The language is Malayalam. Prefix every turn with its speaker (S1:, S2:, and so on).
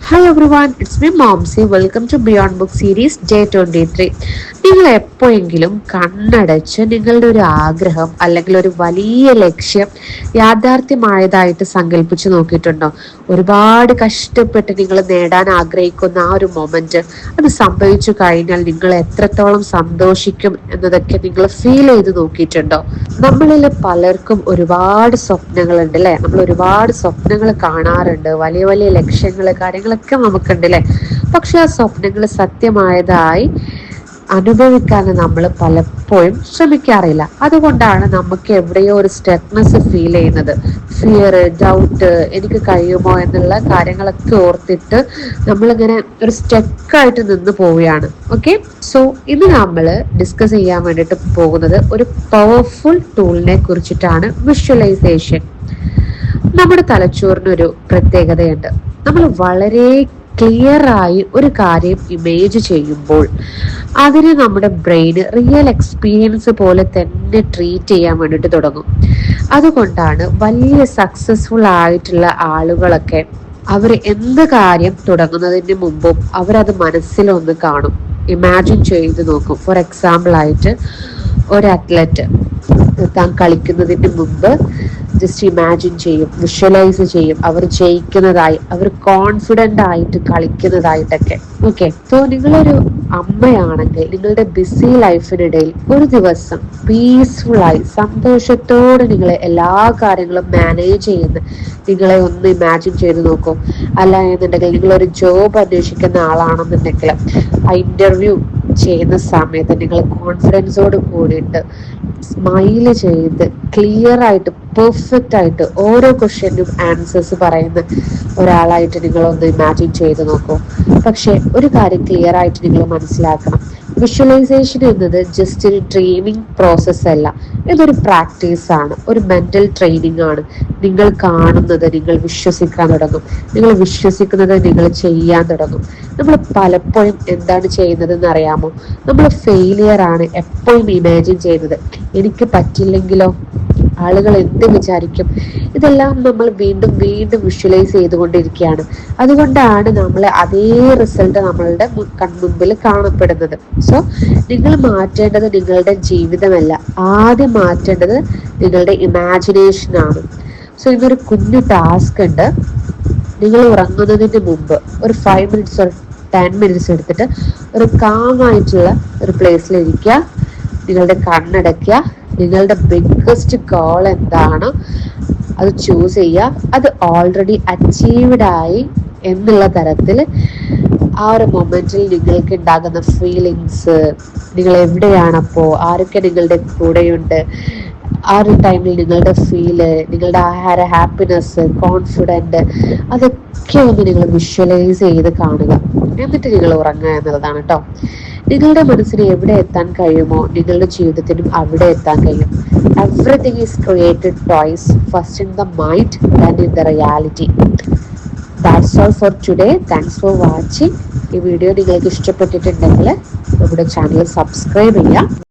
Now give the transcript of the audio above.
S1: Hi everyone, it's me Momsy. Welcome to Beyond Book Series Day 23. നിങ്ങൾ എപ്പോഴെങ്കിലും കണ്ണടച്ച് നിങ്ങളുടെ ഒരു ആഗ്രഹം അല്ലെങ്കിൽ ഒരു വലിയ ലക്ഷ്യം യാഥാർത്ഥ്യമായതായിട്ട് സങ്കല്പിച്ചു നോക്കിയിട്ടുണ്ടോ? ഒരുപാട് കഷ്ടപ്പെട്ട് നിങ്ങൾ നേടാൻ ആഗ്രഹിക്കുന്ന ആ ഒരു മൊമെന്റ് അത് സംഭവിച്ചു കഴിഞ്ഞാൽ നിങ്ങൾ എത്രത്തോളം സന്തോഷിക്കും എന്നതൊക്കെ നിങ്ങൾ ഫീൽ ചെയ്ത് നോക്കിയിട്ടുണ്ടോ? നമ്മളിൽ പലർക്കും ഒരുപാട് സ്വപ്നങ്ങളുണ്ട് അല്ലെ? നമ്മൾ ഒരുപാട് സ്വപ്നങ്ങൾ കാണാറുണ്ട്, വലിയ വലിയ ലക്ഷ്യങ്ങൾ കാര്യങ്ങളൊക്കെ നമുക്കുണ്ട് അല്ലെ? പക്ഷെ ആ സ്വപ്നങ്ങൾ സത്യമായതായി അനുഭവിക്കാൻ നമ്മൾ പലപ്പോഴും ശ്രമിക്കാറില്ല. അതുകൊണ്ടാണ് നമുക്ക് എവിടെയോ ഒരു സ്റ്റക്നെസ് ഫീൽ ചെയ്യുന്നത്. ഫിയർ, ഡൗട്ട്, എനിക്ക് കഴിയുമോ എന്നുള്ള കാര്യങ്ങളൊക്കെ ഓർത്തിട്ട് നമ്മളിങ്ങനെ ഒരു സ്റ്റക്കായിട്ട് നിന്ന് പോവുകയാണ്. ഓക്കെ, സോ ഇന്ന് നമ്മൾ ഡിസ്കസ് ചെയ്യാൻ വേണ്ടിയിട്ട് പോകുന്നത് ഒരു പവർഫുൾ ടൂളിനെ കുറിച്ചിട്ടാണ്, വിഷ്വലൈസേഷൻ. നമ്മുടെ തലച്ചോറിനൊരു പ്രത്യേകതയുണ്ട്. നമ്മൾ വളരെ ക്ലിയർ ആയി ഒരു കാര്യം ഇമേജ് ചെയ്യുമ്പോൾ അതിന് നമ്മുടെ ബ്രെയിന് റിയൽ എക്സ്പീരിയൻസ് പോലെ തന്നെ ട്രീറ്റ് ചെയ്യാൻ വേണ്ടിയിട്ട് തുടങ്ങും. അതുകൊണ്ടാണ് വലിയ സക്സസ്ഫുൾ ആയിട്ടുള്ള ആളുകളൊക്കെ അവർ എന്ത് കാര്യം തുടങ്ങുന്നതിന് മുമ്പും അവരത് മനസ്സിലൊന്ന് കാണും, ഇമാജിൻ ചെയ്ത് നോക്കും. ഫോർ എക്സാമ്പിൾ ആയിട്ട് ഒരു അത്ലറ്റ് താൻ കളിക്കുന്നതിന് മുമ്പ് ജസ്റ്റ് ഇമാജിൻ ചെയ്യും, വിഷ്വലൈസ് ചെയ്യും, അവർ ജയിക്കുന്നതായി, അവർ കോൺഫിഡൻ്റ് ആയിട്ട് കളിക്കുന്നതായിട്ടൊക്കെ. ഓക്കെ, സോ നിങ്ങളൊരു അമ്മയാണെങ്കിൽ നിങ്ങളുടെ ബിസി ലൈഫിനിടയിൽ ഒരു ദിവസം പീസ്ഫുള്ളായി സന്തോഷത്തോടെ നിങ്ങളെ എല്ലാ കാര്യങ്ങളും മാനേജ് ചെയ്യുന്ന നിങ്ങളെ ഒന്ന് ഇമാജിൻ ചെയ്ത് നോക്കൂ. അല്ല എന്നുണ്ടെങ്കിൽ നിങ്ങളൊരു ജോബ് അന്വേഷിക്കുന്ന ആളാണെന്നുണ്ടെങ്കിൽ ആ ഇന്റർവ്യൂ ചെയ്യുന്ന സമയത്ത് നിങ്ങൾ കോൺഫിഡൻസോട് കൂടിയിട്ട് സ്മൈല് ചെയ്ത് ക്ലിയർ ആയിട്ട് പെർഫെക്റ്റ് ആയിട്ട് ഓരോ ക്വസ്റ്റ്യനും ആൻസേഴ്സ് പറയുന്ന ഒരാളായിട്ട് നിങ്ങളൊന്ന് ഇമാജിൻ ചെയ്ത് നോക്കൂ. പക്ഷെ ഒരു കാര്യം ക്ലിയർ ആയിട്ട് നിങ്ങൾ മനസ്സിലാക്കണം, വിഷ്വലൈസേഷൻ എന്നത് ജസ്റ്റ് ഒരു ട്രെയിനിങ് പ്രോസസ് അല്ല, ഇതൊരു പ്രാക്ടീസ് ആണ്, ഒരു മെന്റൽ ട്രെയിനിങ് ആണ്. നിങ്ങൾ കാണുന്നത് നിങ്ങൾ വിശ്വസിക്കാൻ തുടങ്ങും, നിങ്ങൾ വിശ്വസിക്കുന്നത് നിങ്ങൾ ചെയ്യാൻ തുടങ്ങും. നമ്മൾ പലപ്പോഴും എന്താണ് ചെയ്യുന്നതെന്ന് അറിയാമോ? നമ്മൾ ഫെയിലിയർ ആണ് എപ്പോഴും ഇമാജിൻ ചെയ്യുന്നത്. എനിക്ക് പറ്റില്ലെങ്കിലോ, ആളുകൾ എന്ത് വിചാരിക്കും, ഇതെല്ലാം നമ്മൾ വീണ്ടും വീണ്ടും വിഷ്വലൈസ് ചെയ്തുകൊണ്ടിരിക്കുകയാണ്. അതുകൊണ്ടാണ് നമ്മൾ അതേ റിസൾട്ട് നമ്മളുടെ കൺമുമ്പിൽ കാണപ്പെടുന്നത്. സോ നിങ്ങൾ മാറ്റേണ്ടത് നിങ്ങളുടെ ജീവിതമല്ല, ആദ്യം മാറ്റേണ്ടത് നിങ്ങളുടെ ഇമാജിനേഷൻ ആണ്. സോ ഇതൊരു കുഞ്ഞു ടാസ്ക് ഉണ്ട്. നിങ്ങൾ ഉറങ്ങുന്നതിന് മുമ്പ് ഒരു 5 മിനിറ്റ്സ് ഒരു 10 മിനിറ്റ്സ് എടുത്തിട്ട് ഒരു കാമായിട്ടുള്ള ഒരു പ്ലേസിലിരിക്കുക, നിങ്ങളുടെ കണ്ണടയ്ക്കുക, നിങ്ങളുടെ ബിഗ്ഗസ്റ്റ് ഗോൾ എന്താണോ അത് ചൂസ് ചെയ്യുക. അത് ഓൾറെഡി അച്ചീവ്ഡ് ആയി എന്നുള്ള തരത്തിൽ ആ ഒരു മൊമെന്റിൽ നിങ്ങൾക്ക് ഉണ്ടാകുന്ന ഫീലിങ്സ്, നിങ്ങൾ എവിടെയാണപ്പോൾ, ആരൊക്കെ നിങ്ങളുടെ കൂടെയുണ്ട്, ആ ഒരു ടൈമിൽ നിങ്ങളുടെ ഫീല്, നിങ്ങളുടെ ആ ഹാപ്പിനെസ്, കോൺഫിഡൻറ്റ്, അതൊക്കെ ഒന്ന് നിങ്ങൾ വിഷ്വലൈസ് ചെയ്ത് കാണുക. എന്നിട്ട് നിങ്ങൾ ഉറങ്ങുക എന്നുള്ളതാണ് കേട്ടോ. നിങ്ങളുടെ മനസ്സിന് എവിടെ എത്താൻ കഴിയുമോ നിങ്ങളുടെ ജീവിതത്തിനും അവിടെ എത്താൻ കഴിയും. Everything is created twice, first in the mind then in the reality. That's all for today. Thanks for watching. ഈ വീഡിയോ നിങ്ങൾക്ക് ഇഷ്ടപ്പെട്ടിട്ടുണ്ടെങ്കിൽ നമ്മുടെ ചാനൽ സബ്സ്ക്രൈബ് ചെയ്യുക.